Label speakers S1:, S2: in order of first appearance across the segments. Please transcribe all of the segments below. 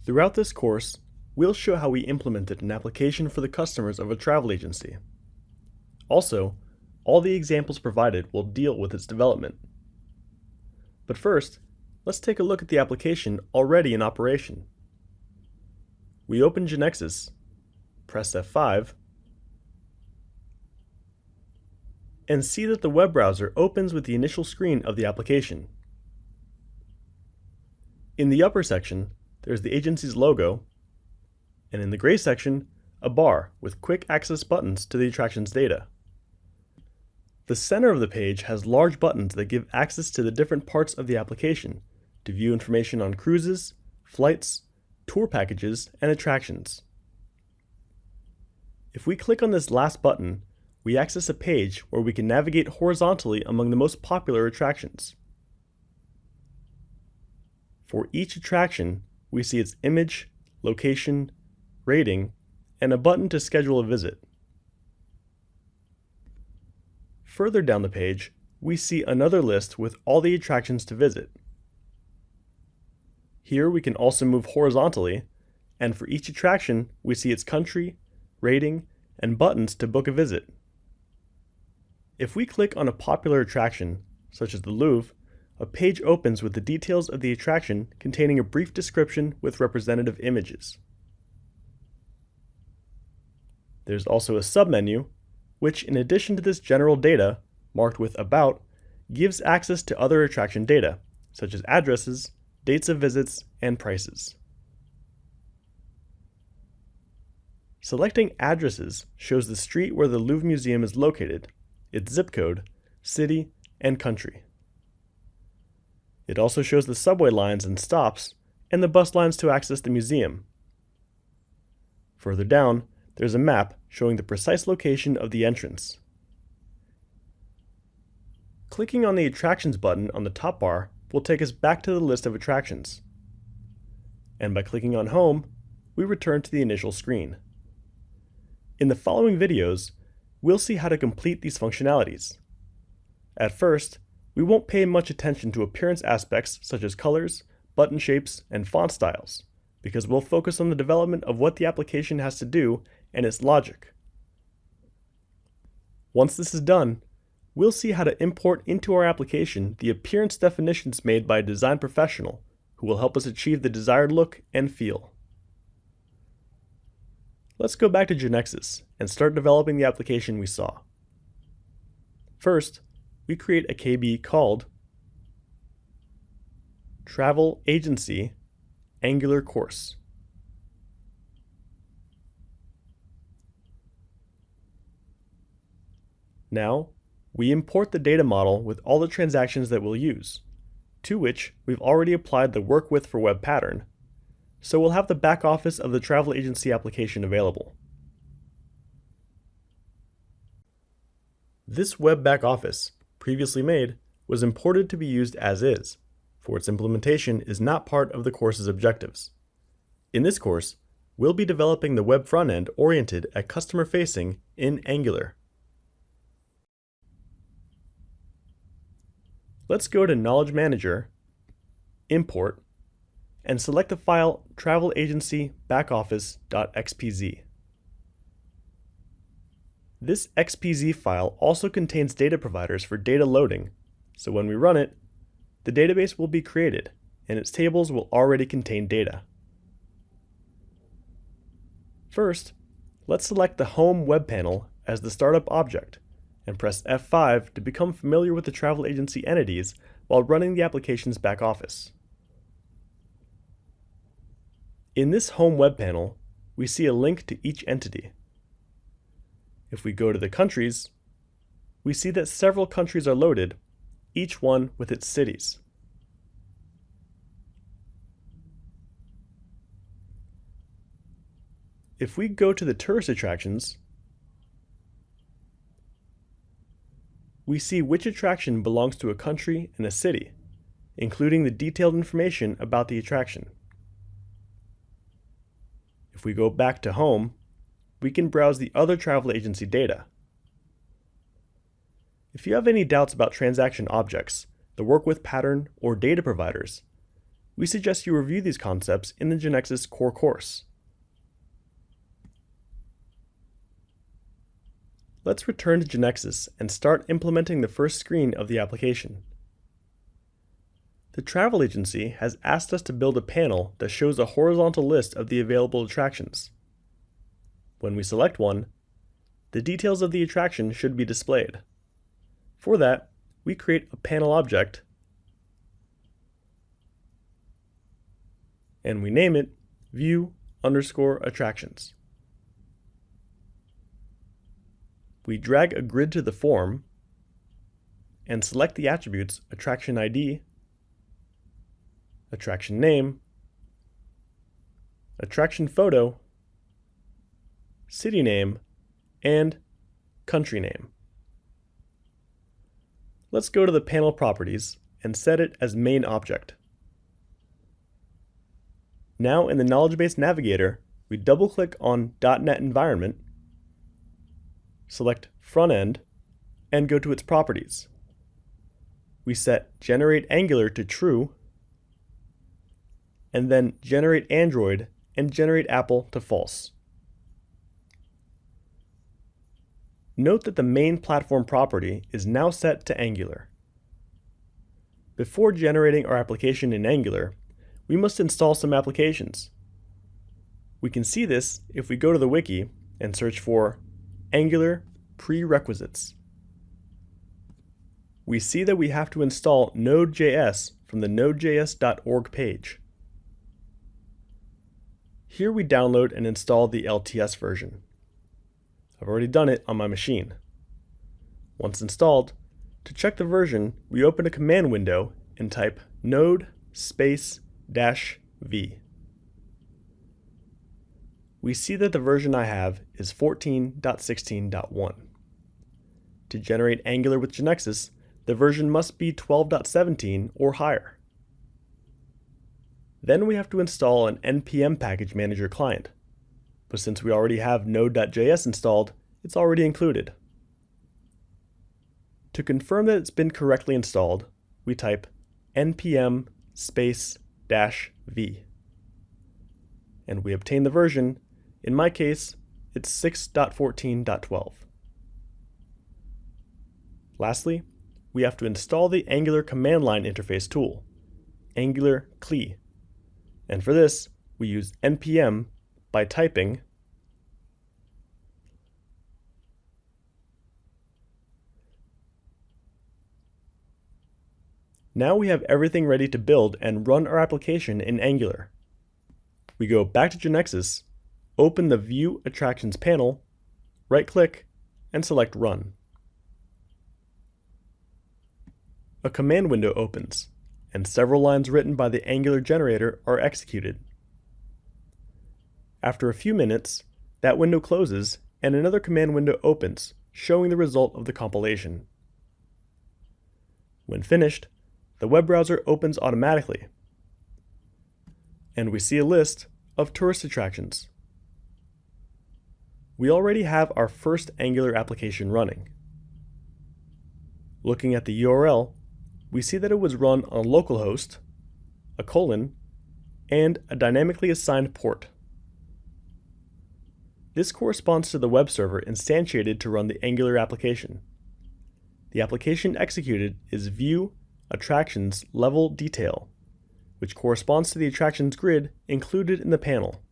S1: Throughout this course, we'll show how we implemented an application for the customers of a travel agency. Also, all the examples provided will deal with its development. But first, let's take a look at the application already in operation. We open Nodejs, press F5, and see that the web browser opens with the initial screen of the application. In the upper section, there's the agency's logo, and in the gray section, a bar with quick access buttons to the attraction's data. The center of the page has large buttons that give access to the different parts of the application to view information on cruises, flights, tour packages, and attractions. If we click on this last button, we access a page where we can navigate horizontally among the most popular attractions. For each attraction, we see its image, location, rating, and a button to schedule a visit. Further down the page, we see another list with all the attractions to visit. Here we can also move horizontally, and for each attraction, we see its country, rating, and buttons to book a visit. If we click on a popular attraction, such as the Louvre, a page opens with the details of the attraction containing a brief description with representative images. There's also a submenu, which in addition to this general data, marked with About, gives access to other attraction data, such as addresses, dates of visits, and prices. Selecting addresses shows the street where the Louvre Museum is located, its zip code, city, and country. It also shows the subway lines and stops, and the bus lines to access the museum. Further down, there's a map showing the precise location of the entrance. Clicking on the Attractions button on the top bar will take us back to the list of attractions. And by clicking on Home, we return to the initial screen. In the following videos, we'll see how to complete these functionalities. At first, we won't pay much attention to appearance aspects such as colors, button shapes, and font styles, because we'll focus on the development of what the application has to do and its logic. Once this is done, we'll see how to import into our application the appearance definitions made by a design professional who will help us achieve the desired look and feel. Let's go back to Nodejs and start developing the application we saw. First, we create a KB called Travel Agency Angular Course. Now, we import the data model with all the transactions that we'll use, to which we've already applied the Work With for Web pattern, so we'll have the back office of the travel agency application available. This web back office, previously made, was imported to be used as is, for its implementation is not part of the course's objectives. In this course, we'll be developing the web front end oriented at customer-facing in Angular. Let's go to Knowledge Manager, Import, and select the file Travel Agency Backoffice.xpz. This XPZ file also contains data providers for data loading, so when we run it, the database will be created and its tables will already contain data. First, let's select the Home web panel as the startup object and press F5 to become familiar with the travel agency entities while running the application's back office. In this Home web panel, we see a link to each entity. If we go to the countries, we see that several countries are loaded, each one with its cities. If we go to the tourist attractions, we see which attraction belongs to a country and a city, including the detailed information about the attraction. If we go back to Home, we can browse the other travel agency data. If you have any doubts about transaction objects, the Work With pattern, or data providers, we suggest you review these concepts in the Genexus core course. Let's return to Genexus and start implementing the first screen of the application. The travel agency has asked us to build a panel that shows a horizontal list of the available attractions. When we select one, the details of the attraction should be displayed. For that, we create a panel object and we name it view_attractions. We drag a grid to the form and select the attributes attraction ID, attraction name, attraction photo, city name, and country name. Let's go to the panel properties and set it as main object. Now in the Knowledge Base Navigator, we double-click on .NET Environment, select Front End, and go to its properties. We set Generate Angular to True, and then Generate Android and Generate Apple to False. Note that the main platform property is now set to Angular. Before generating our application in Angular, we must install some applications. We can see this if we go to the wiki and search for Angular Prerequisites. We see that we have to install Nodejs from the nodejs.org page. Here we download and install the LTS version. I've already done it on my machine. Once installed, to check the version, we open a command window and type node -v. We see that the version I have is 14.16.1. To generate Angular with Genexus, the version must be 12.17 or higher. Then we have to install an npm package manager client, but since we already have Node.js installed, it's already included. To confirm that it's been correctly installed, we type npm -v, and we obtain the version. In my case, it's 6.14.12. Lastly, we have to install the Angular command line interface tool, Angular CLI, and for this, we use npm by typing Now we have everything ready to build and run our application in Angular. We go back to Genexus, open the View Attractions panel, right-click, and select Run. A command window opens, and several lines written by the Angular generator are executed. After a few minutes, that window closes and another command window opens, showing the result of the compilation. When finished, the web browser opens automatically, and we see a list of tourist attractions. We already have our first Angular application running. Looking at the URL, we see that it was run on localhost, a colon, and a dynamically assigned port. This corresponds to the web server instantiated to run the Angular application. The application executed is View Attractions Level Detail, which corresponds to the attractions grid included in the panel.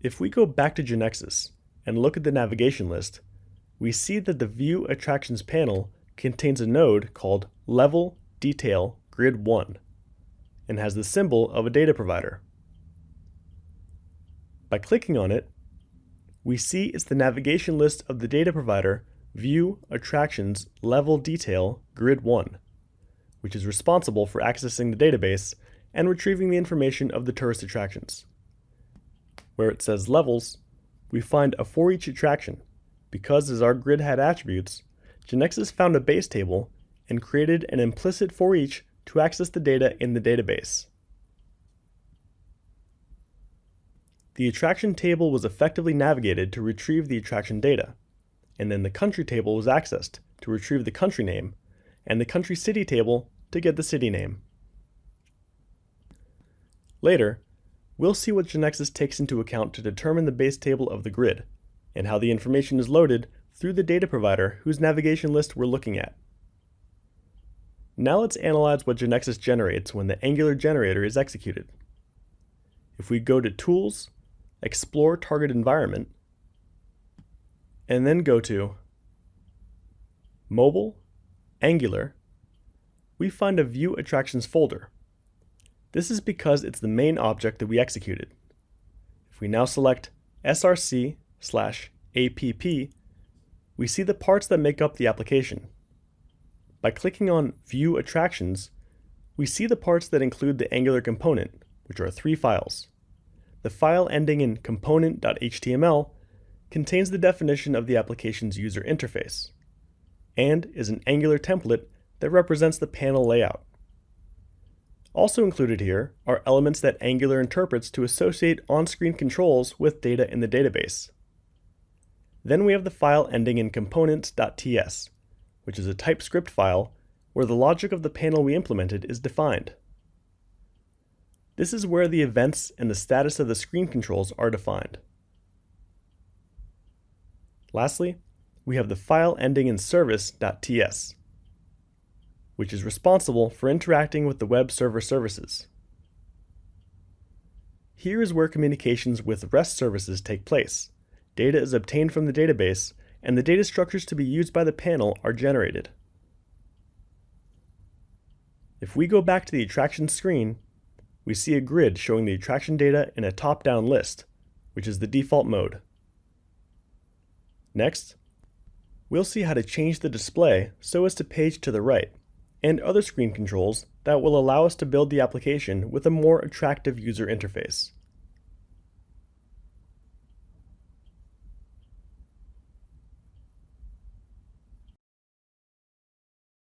S1: If we go back to Genexus and look at the navigation list, we see that the View Attractions panel contains a node called Level Detail Grid 1 and has the symbol of a data provider. By clicking on it, we see it's the navigation list of the data provider View Attractions Level Detail Grid 1, which is responsible for accessing the database and retrieving the information of the tourist attractions. Where it says levels, we find a for each attraction, because as our grid had attributes, Genexus found a base table and created an implicit for each to access the data in the database. The attraction table was effectively navigated to retrieve the attraction data, and then the country table was accessed to retrieve the country name, and the country city table to get the city name. Later, we'll see what Genexus takes into account to determine the base table of the grid, and how the information is loaded through the data provider whose navigation list we're looking at. Now let's analyze what Genexus generates when the Angular generator is executed. If we go to Tools, Explore Target Environment, and then go to Mobile, Angular, we find a View Attractions folder. This is because it's the main object that we executed. If we now select src/app, we see the parts that make up the application. By clicking on View Attractions, we see the parts that include the Angular component, which are 3 files. The file ending in component.html contains the definition of the application's user interface, and is an Angular template that represents the panel layout. Also included here are elements that Angular interprets to associate on-screen controls with data in the database. Then we have the file ending in components.ts, which is a TypeScript file where the logic of the panel we implemented is defined. This is where the events and the status of the screen controls are defined. Lastly, we have the file ending in service.ts, which is responsible for interacting with the web server services. Here is where communications with REST services take place. Data is obtained from the database, and the data structures to be used by the panel are generated. If we go back to the attraction screen, we see a grid showing the attraction data in a top-down list, which is the default mode. Next, we'll see how to change the display so as to page to the right, and other screen controls that will allow us to build the application with a more attractive user interface.